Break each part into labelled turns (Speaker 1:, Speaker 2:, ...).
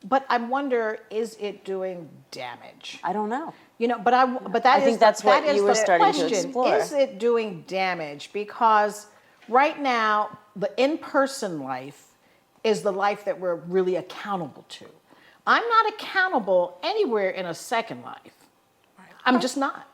Speaker 1: but I wonder, is it doing damage?
Speaker 2: I don't know.
Speaker 1: But
Speaker 2: I think that's what you were starting to explore.
Speaker 1: Is it doing damage? Because right now, the in-person life is the life that we're really accountable to. I'm not accountable anywhere in a second life. I'm just not.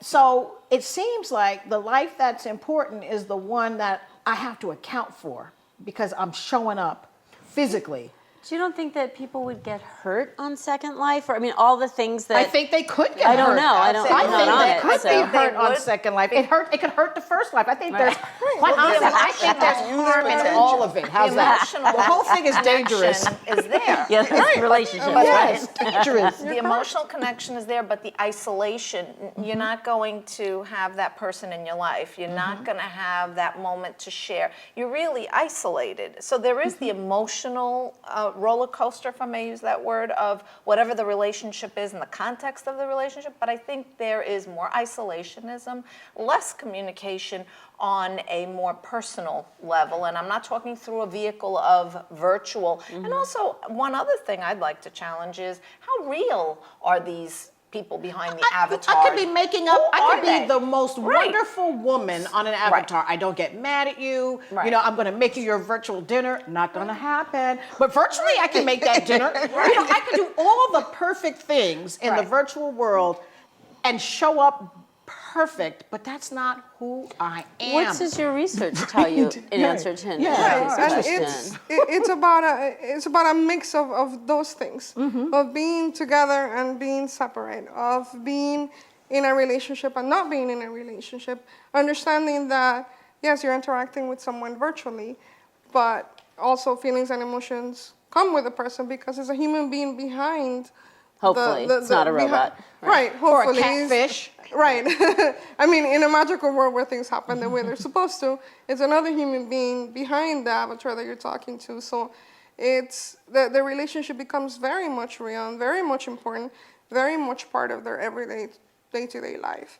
Speaker 1: So it seems like the life that's important is the one that I have to account for because I'm showing up physically.
Speaker 2: So you don't think that people would get hurt on Second Life? Or, I mean, all the things that...
Speaker 1: I think they could get hurt.
Speaker 2: I don't know. I'm not on it.
Speaker 1: I think they could be hurt on Second Life. It could hurt the first life. I think there's... I think there's harm in all of it. How's that? The whole thing is dangerous.
Speaker 3: Is there.
Speaker 2: Yes, relationship.
Speaker 1: Yes, dangerous.
Speaker 3: The emotional connection is there, but the isolation, you're not going to have that person in your life. You're not going to have that moment to share. You're really isolated. So there is the emotional roller coaster, if I may use that word, of whatever the relationship is in the context of the relationship. But I think there is more isolationism, less communication on a more personal level. And I'm not talking through a vehicle of virtual. And also, one other thing I'd like to challenge is how real are these people behind the avatar?
Speaker 1: I could be making up. I could be the most wonderful woman on an avatar.
Speaker 3: Right.
Speaker 1: I don't get mad at you.
Speaker 3: Right.
Speaker 1: I'm going to make you your virtual dinner. Not going to happen. But virtually, I can make that dinner. I could do all the perfect things in the virtual world and show up perfect, but that's not who I am.
Speaker 2: What does your research tell you in answer to Nancy's question?
Speaker 4: It's about a mix of those things, of being together and being separate, of being in a relationship and not being in a relationship, understanding that, yes, you're interacting with someone virtually, but also feelings and emotions come with a person because there's a human being behind.
Speaker 2: Hopefully, it's not a robot.
Speaker 4: Right, hopefully.
Speaker 1: Or a catfish.
Speaker 4: Right. I mean, in a magical world where things happen the way they're supposed to, it's another human being behind the avatar that you're talking to. So it's the relationship becomes very much real and very much important, very much part of their everyday, day-to-day life.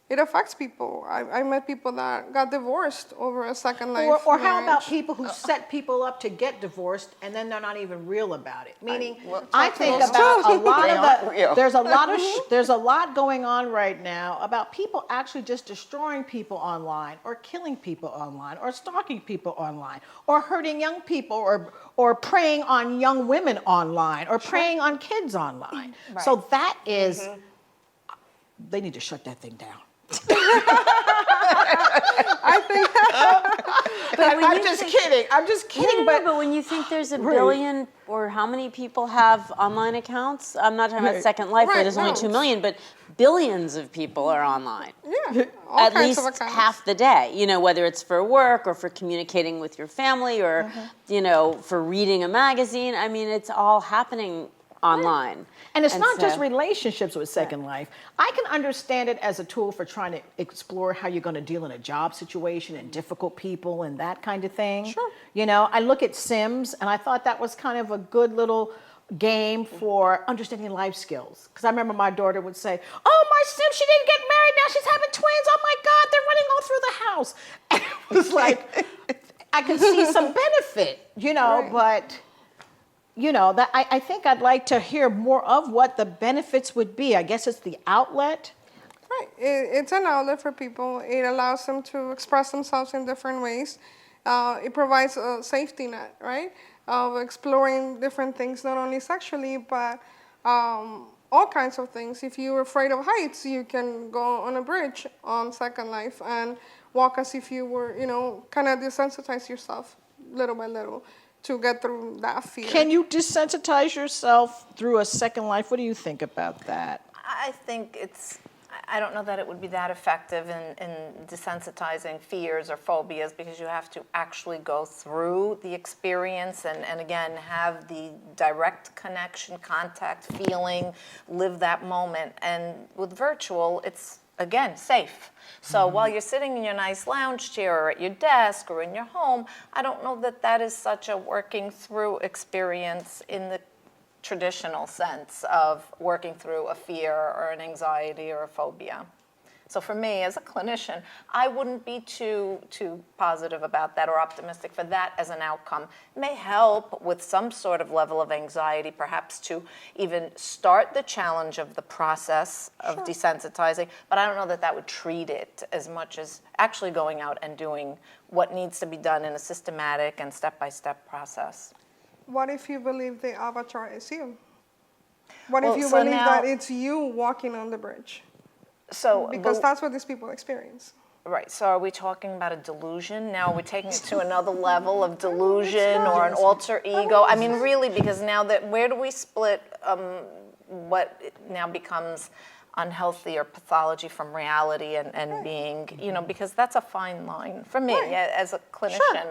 Speaker 4: It affects people. I met people that got divorced over a Second Life
Speaker 1: Or how
Speaker 4: marriage.
Speaker 1: about people who set people up to get divorced and then they're not even real about it? Meaning, I think about a lot of the, there's a lot going on right now about people actually just destroying people online or killing people online or stalking people online or hurting young people or preying on young women online or preying on kids online. Right. So that is, they need to shut that thing down.
Speaker 4: I think.
Speaker 1: I'm just kidding.
Speaker 2: But when you think there's a billion, or how many people have online accounts? I'm not talking about Second Life, where there's only 2 million, but billions of people are online.
Speaker 4: Yeah, all
Speaker 2: at
Speaker 4: kinds
Speaker 2: least
Speaker 4: of accounts.
Speaker 2: half the day. Whether it's for work or for communicating with your family or for reading a magazine. I mean, it's all happening online.
Speaker 1: And it's not just relationships with Second Life. I can understand it as a tool for trying to explore how you're going to deal in a job situation and difficult people and that kind of thing. Sure. I look at Sims and I thought that was kind of a good little game for understanding life skills. Because I remember my daughter would say, "Oh, my Sim, she didn't get married, now she's having twins. Oh my God, they're running all through the house." And it was like, I could see some benefit, but... that I think I'd like to hear more of what the benefits would be. I guess it's the outlet.
Speaker 4: Right. It's an outlet for people. It allows them to express themselves in different ways. It provides a safety net, right, of exploring different things, not only sexually, but all kinds of things. If you're afraid of heights, you can go on a bridge on Second Life and walk as if you were, kind of desensitize yourself little by little to get through that fear.
Speaker 1: Can you desensitize yourself through a Second Life? What do you think about that?
Speaker 3: I think I don't know that it would be that effective in desensitizing fears or phobias, because you have to actually go through the experience and again, have the direct connection, contact, feeling, live that moment. And with virtual, it's, again, safe. So while you're sitting in your nice lounge chair or at your desk or in your home, I don't know that is such a working through experience in the traditional sense of working through a fear or an anxiety or a phobia. So for me, as a clinician, I wouldn't be too positive about that or optimistic for that as an outcome. It may help with some sort of level of anxiety, perhaps to even start the challenge of the process of desensitizing, but I don't know that that would treat it as much as actually going out and doing what needs to be done in a systematic and step-by-step process.
Speaker 4: What if you believe the avatar is you? What
Speaker 3: Well,
Speaker 4: if you
Speaker 3: so
Speaker 4: believe
Speaker 3: now-
Speaker 4: that it's you walking on the bridge?
Speaker 3: So,
Speaker 4: Because that's what these people experience.
Speaker 3: right, so are we talking about a delusion? Now we're taking it to another level of delusion or an alter ego? I mean, really, because now that, where do we split what now becomes unhealthy or pathology from reality and being, because that's a fine line for me as a clinician.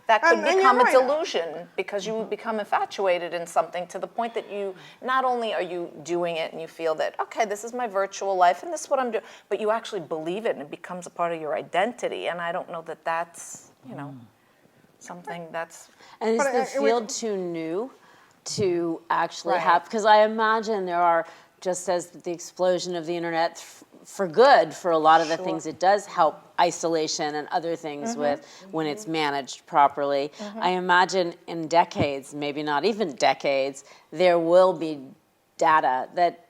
Speaker 3: That could
Speaker 4: And
Speaker 3: become
Speaker 4: you're
Speaker 3: a
Speaker 4: right.
Speaker 3: delusion because you become infatuated in something to the point that you, not only are you doing it and you feel that, okay, this is my virtual life and this is what I'm doing, but you actually believe it and it becomes a part of your identity. And I don't know that that's, something that's...
Speaker 2: And is
Speaker 4: But
Speaker 2: the
Speaker 4: we-
Speaker 2: field too new to actually have? Because I imagine there are, just as the explosion of the internet for good, for a lot of the things, it does help isolation and other things with when it's managed properly. I imagine in decades, maybe not even decades, there will be data that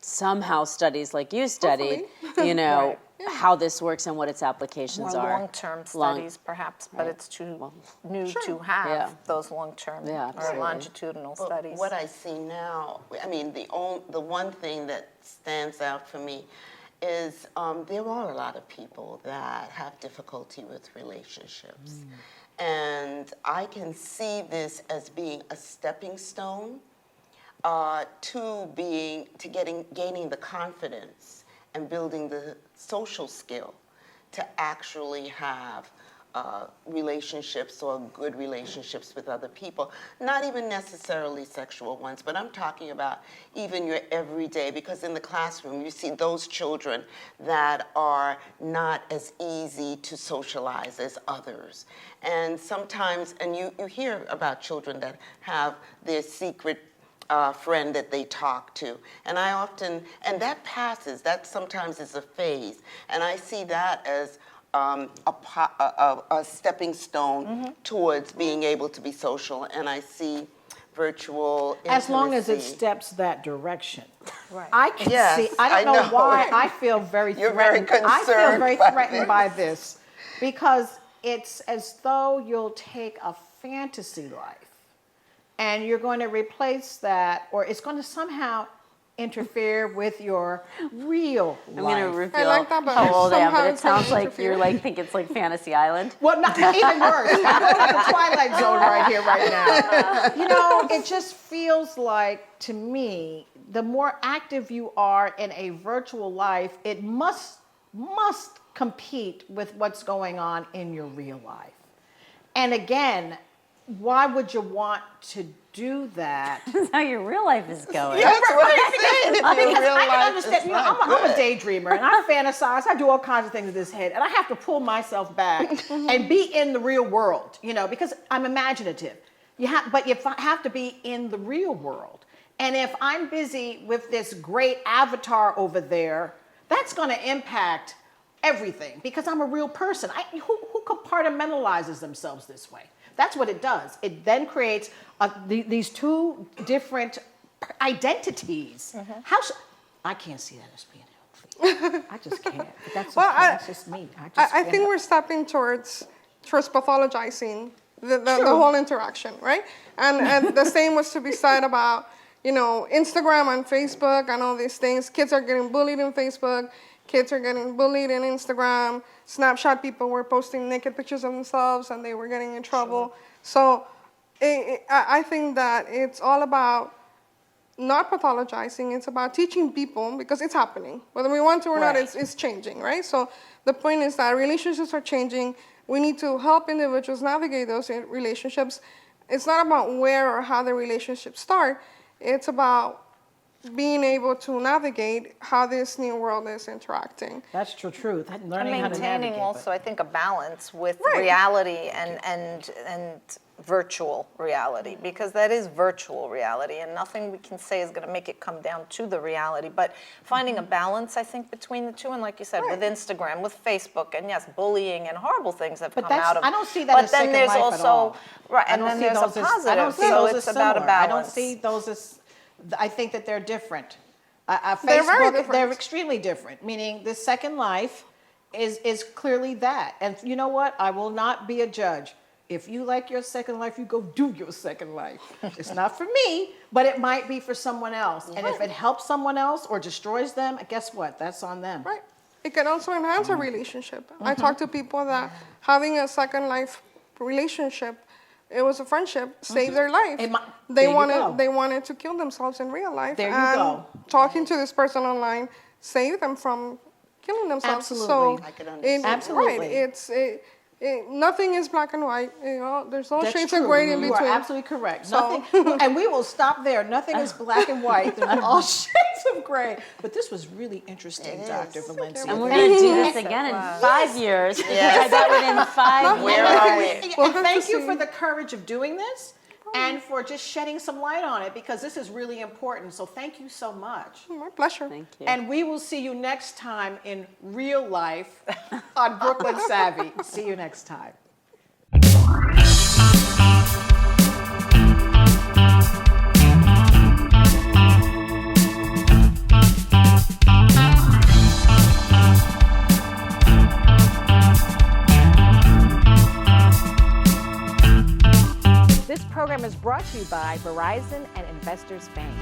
Speaker 2: somehow studies like you studied, how this works and what its applications
Speaker 3: more
Speaker 2: are.
Speaker 3: long-term studies, perhaps, but it's too new to have those long-term or
Speaker 2: absolutely.
Speaker 3: longitudinal studies.
Speaker 5: What I see now, I mean, the one thing that stands out for me is there are a lot of people that have difficulty with relationships. And I can see this as being a stepping stone to gaining the confidence and building the social skill to actually have relationships or good relationships with other people. Not even necessarily sexual ones, but I'm talking about even your everyday, because in the classroom you see those children that are not as easy to socialize as others. And sometimes, and you hear about children that have their secret friend that they talk to. And and that passes, that sometimes is a phase. And I see that as a stepping stone towards being able to be social. And I see virtual intimacy.
Speaker 1: As long as it steps that direction.
Speaker 3: Right.
Speaker 1: I can
Speaker 5: Yes,
Speaker 1: see, I don't
Speaker 5: I
Speaker 1: know
Speaker 5: know.
Speaker 1: why I feel very
Speaker 5: You're
Speaker 1: threatened.
Speaker 5: very
Speaker 1: I feel
Speaker 5: concerned
Speaker 1: very
Speaker 5: by
Speaker 1: threatened
Speaker 5: this.
Speaker 1: by this because it's as though you'll take a fantasy life and you're going to replace that, or it's going to somehow interfere with your real
Speaker 2: I'm going to
Speaker 1: life.
Speaker 2: reveal
Speaker 4: like that, but
Speaker 2: how old I am,
Speaker 4: somehow
Speaker 2: but it
Speaker 4: it's gonna
Speaker 2: sounds like
Speaker 4: interfere.
Speaker 2: you're think it's like Fantasy Island.
Speaker 1: Well, not even worse. I'm going to the Twilight Zone right here, right now. It just feels like, to me, the more active you are in a virtual life, it must compete with what's going on in your real life. And again, why would you want to do that?
Speaker 2: That's how your real life is going.
Speaker 5: That's what I'm saying. If you
Speaker 1: Because I can
Speaker 5: realize
Speaker 1: understand,
Speaker 5: it's not
Speaker 1: I'm a
Speaker 5: good.
Speaker 1: daydreamer and I fantasize, I do all kinds of things in this head, and I have to pull myself back and be in the real world, because I'm imaginative. But you have to be in the real world. And if I'm busy with this great avatar over there, that's going to impact everything because I'm a real person. Who compartmentalizes themselves this way? That's what it does. It then creates these two different identities. I can't see that as being healthy. I just can't. But that's
Speaker 4: Well,
Speaker 1: okay. That's just me.
Speaker 4: I think we're stepping towards pathologizing the whole interaction, right? And the same was to be said about, Instagram and Facebook and all these things. Kids are getting bullied in Facebook. Kids are getting bullied in Instagram. Snapchat people were posting naked pictures of themselves and they were getting in trouble. So I think that it's all about not pathologizing. It's about teaching people, because it's happening. Whether we want to or not, it's changing, right? So the point is that relationships are changing. We need to help individuals navigate those relationships. It's not about where or how the relationships start. It's about being able to navigate how this new world is interacting.
Speaker 1: That's true. Truth.
Speaker 3: And
Speaker 1: Learning how to
Speaker 3: maintaining
Speaker 1: navigate.
Speaker 3: also, I think, a balance with
Speaker 4: Right.
Speaker 3: reality and virtual reality, because that is virtual reality, and nothing we can say is going to make it come down to the reality. But finding a balance, I think, between the two, and like you said, with Instagram, with Facebook, and yes, bullying and horrible things have
Speaker 1: But
Speaker 3: come
Speaker 1: that's-
Speaker 3: out of.
Speaker 1: I don't see that
Speaker 3: But
Speaker 1: as
Speaker 3: then
Speaker 1: Second
Speaker 3: there's
Speaker 1: Life at
Speaker 3: also
Speaker 1: all.
Speaker 3: right,
Speaker 1: I
Speaker 3: and
Speaker 1: don't
Speaker 3: then
Speaker 1: see
Speaker 3: there's a
Speaker 1: those as-
Speaker 3: positive.
Speaker 1: I don't see
Speaker 3: so
Speaker 1: those
Speaker 3: it's
Speaker 1: as
Speaker 3: about a
Speaker 1: similar. I don't
Speaker 3: balance.
Speaker 1: see those as. I think that they're different.
Speaker 4: They're very
Speaker 1: Facebook,
Speaker 4: different.
Speaker 1: they're extremely different. Meaning, the Second Life is clearly that. And you know what? I will not be a judge. If you like your Second Life, you go do your Second Life. It's not for me, but it might be for someone else. And if it helps someone else or destroys them, guess what? That's on them.
Speaker 4: Right. It can also enhance a relationship. I talk to people that having a Second Life relationship, it was a friendship, saved their life.
Speaker 1: It mi-
Speaker 4: They
Speaker 1: there you go.
Speaker 4: wanted to kill themselves in real life.
Speaker 1: There you
Speaker 4: and
Speaker 1: go.
Speaker 4: Talking to this person online saved them from killing themselves.
Speaker 1: Absolutely.
Speaker 4: So
Speaker 5: I can understand.
Speaker 1: Absolutely.
Speaker 4: Right. Nothing is black and white. You know, there's all
Speaker 1: That's
Speaker 4: shades
Speaker 1: true.
Speaker 4: of gray in
Speaker 1: You
Speaker 4: between.
Speaker 1: are absolutely correct.
Speaker 4: So-
Speaker 1: Nothing, and we will stop there. Nothing is black and white. There's all shades of gray. But this was really interesting,
Speaker 5: It
Speaker 1: Dr.
Speaker 5: is.
Speaker 1: Valencia.
Speaker 2: And we're going to do this again in 5 years. I bet within 5
Speaker 5: Where
Speaker 2: years.
Speaker 5: are we?
Speaker 1: And thank you for the courage of doing this and for just shedding some light on it, because this is really important. So thank you so much.
Speaker 4: My pleasure.
Speaker 2: Thank you.
Speaker 1: And we will see you next time in real life on Brooklyn Savvy. See you next time. This program is brought to you by Verizon and Investors Bank.